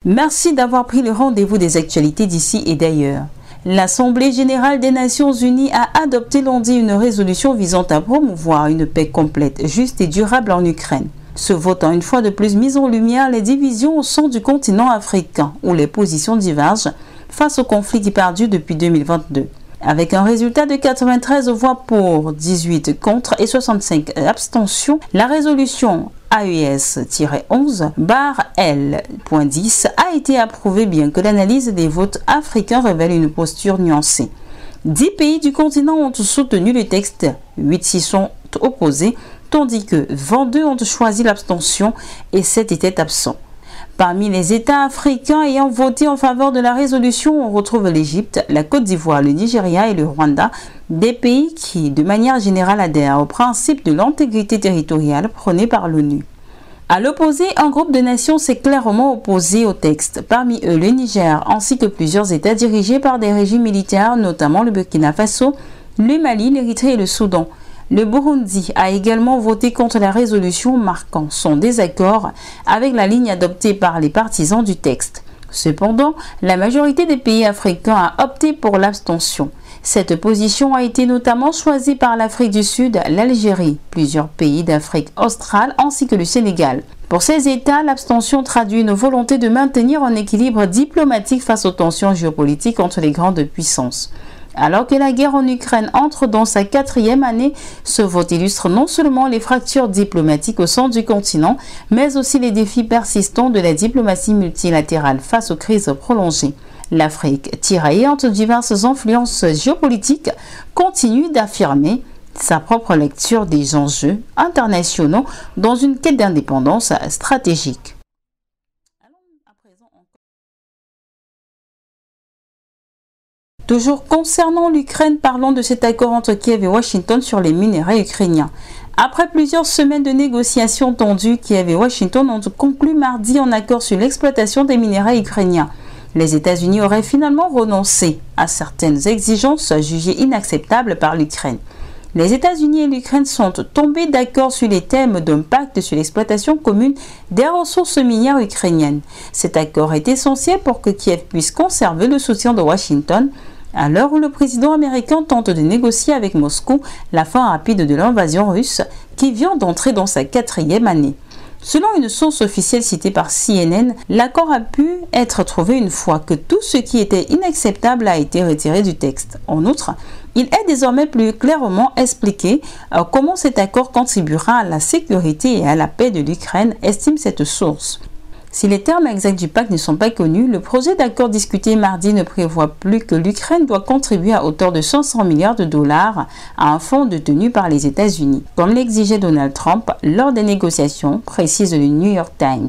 Merci d'avoir pris le rendez-vous des actualités d'ici et d'ailleurs. L'Assemblée générale des Nations unies a adopté lundi une résolution visant à promouvoir une paix complète, juste et durable en Ukraine. Ce vote a une fois de plus mis en lumière les divisions au sein du continent africain, où les positions divergent face au conflit qui perdure depuis 2022. Avec un résultat de 93 voix pour, 18 contre et 65 abstentions, la résolution AES-11/L.10 a été approuvée bien que l'analyse des votes africains révèle une posture nuancée. 10 pays du continent ont soutenu le texte, 8 s'y sont opposés, tandis que 22 ont choisi l'abstention et 7 étaient absents. Parmi les États africains ayant voté en faveur de la résolution, on retrouve l'Égypte, la Côte d'Ivoire, le Nigeria et le Rwanda, des pays qui, de manière générale, adhèrent au principe de l'intégrité territoriale prôné par l'ONU. À l'opposé, un groupe de nations s'est clairement opposé au texte, parmi eux le Niger, ainsi que plusieurs États dirigés par des régimes militaires, notamment le Burkina Faso, le Mali, l'Érythrée et le Soudan. Le Burundi a également voté contre la résolution, marquant son désaccord avec la ligne adoptée par les partisans du texte. Cependant, la majorité des pays africains a opté pour l'abstention. Cette position a été notamment choisie par l'Afrique du Sud, l'Algérie, plusieurs pays d'Afrique australe ainsi que le Sénégal. Pour ces États, l'abstention traduit une volonté de maintenir un équilibre diplomatique face aux tensions géopolitiques entre les grandes puissances. Alors que la guerre en Ukraine entre dans sa 4e année, ce vote illustre non seulement les fractures diplomatiques au sein du continent, mais aussi les défis persistants de la diplomatie multilatérale face aux crises prolongées. L'Afrique, tiraillée entre diverses influences géopolitiques, continue d'affirmer sa propre lecture des enjeux internationaux dans une quête d'indépendance stratégique. Toujours concernant l'Ukraine, parlons de cet accord entre Kiev et Washington sur les minerais ukrainiens. Après plusieurs semaines de négociations tendues, Kiev et Washington ont conclu mardi un accord sur l'exploitation des minerais ukrainiens. Les États-Unis auraient finalement renoncé à certaines exigences jugées inacceptables par l'Ukraine. Les États-Unis et l'Ukraine sont tombés d'accord sur les thèmes d'un pacte sur l'exploitation commune des ressources minières ukrainiennes. Cet accord est essentiel pour que Kiev puisse conserver le soutien de Washington à l'heure où le président américain tente de négocier avec Moscou la fin rapide de l'invasion russe qui vient d'entrer dans sa 4e année. Selon une source officielle citée par CNN, l'accord a pu être trouvé une fois que tout ce qui était inacceptable a été retiré du texte. En outre, il est désormais plus clairement expliqué comment cet accord contribuera à la sécurité et à la paix de l'Ukraine, estime cette source. Si les termes exacts du pacte ne sont pas connus, le projet d'accord discuté mardi ne prévoit plus que l'Ukraine doit contribuer à hauteur de 500 milliards de dollars à un fonds détenu par les États-Unis, comme l'exigeait Donald Trump lors des négociations, précise le New York Times.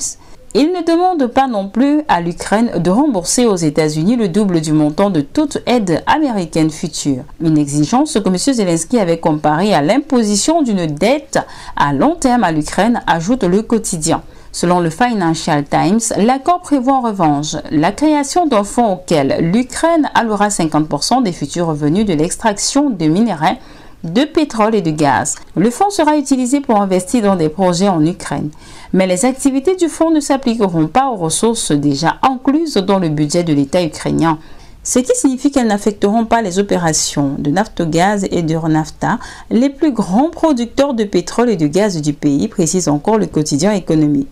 Il ne demande pas non plus à l'Ukraine de rembourser aux États-Unis le double du montant de toute aide américaine future. Une exigence que M. Zelensky avait comparée à l'imposition d'une dette à long terme à l'Ukraine, ajoute le quotidien. Selon le Financial Times, l'accord prévoit en revanche la création d'un fonds auquel l'Ukraine allouera 50% des futurs revenus de l'extraction de minerais, de pétrole et de gaz. Le fonds sera utilisé pour investir dans des projets en Ukraine. Mais les activités du fonds ne s'appliqueront pas aux ressources déjà incluses dans le budget de l'État ukrainien, ce qui signifie qu'elles n'affecteront pas les opérations de Naftogaz et d'Urnafta, les plus grands producteurs de pétrole et de gaz du pays, précise encore le quotidien économique.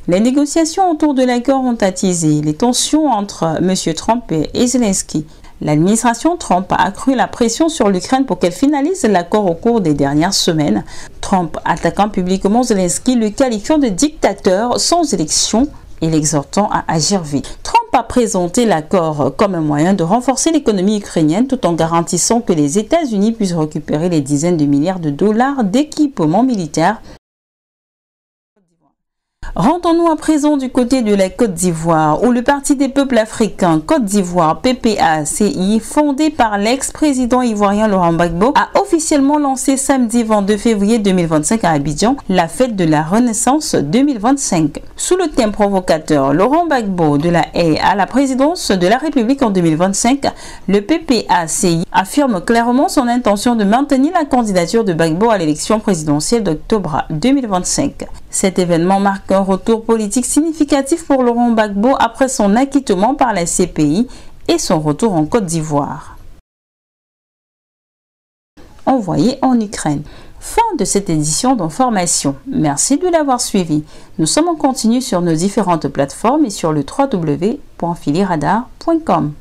Les négociations autour de l'accord ont attisé les tensions entre M. Trump et Zelensky. L'administration Trump a accru la pression sur l'Ukraine pour qu'elle finalise l'accord au cours des dernières semaines. Trump attaquant publiquement Zelensky, le qualifiant de dictateur sans élection et l'exhortant à agir vite. Trump a présenté l'accord comme un moyen de renforcer l'économie ukrainienne tout en garantissant que les États-Unis puissent récupérer les dizaines de milliards de dollars d'équipements militaires. Rendons-nous à présent du côté de la Côte d'Ivoire, où le Parti des peuples africains Côte d'Ivoire, PPACI, fondé par l'ex-président ivoirien Laurent Gbagbo, a officiellement lancé samedi 22 février 2025 à Abidjan la fête de la Renaissance 2025. Sous le thème provocateur Laurent Gbagbo de la haie à la présidence de la République en 2025, le PPACI affirme clairement son intention de maintenir la candidature de Gbagbo à l'élection présidentielle d'octobre 2025. Cet événement marque un retour politique significatif pour Laurent Gbagbo après son acquittement par la CPI et son retour en Côte d'Ivoire. Envoyé en Ukraine. Fin de cette édition d'information. Merci de l'avoir suivi. Nous sommes en continu sur nos différentes plateformes et sur le www.filiradar.com.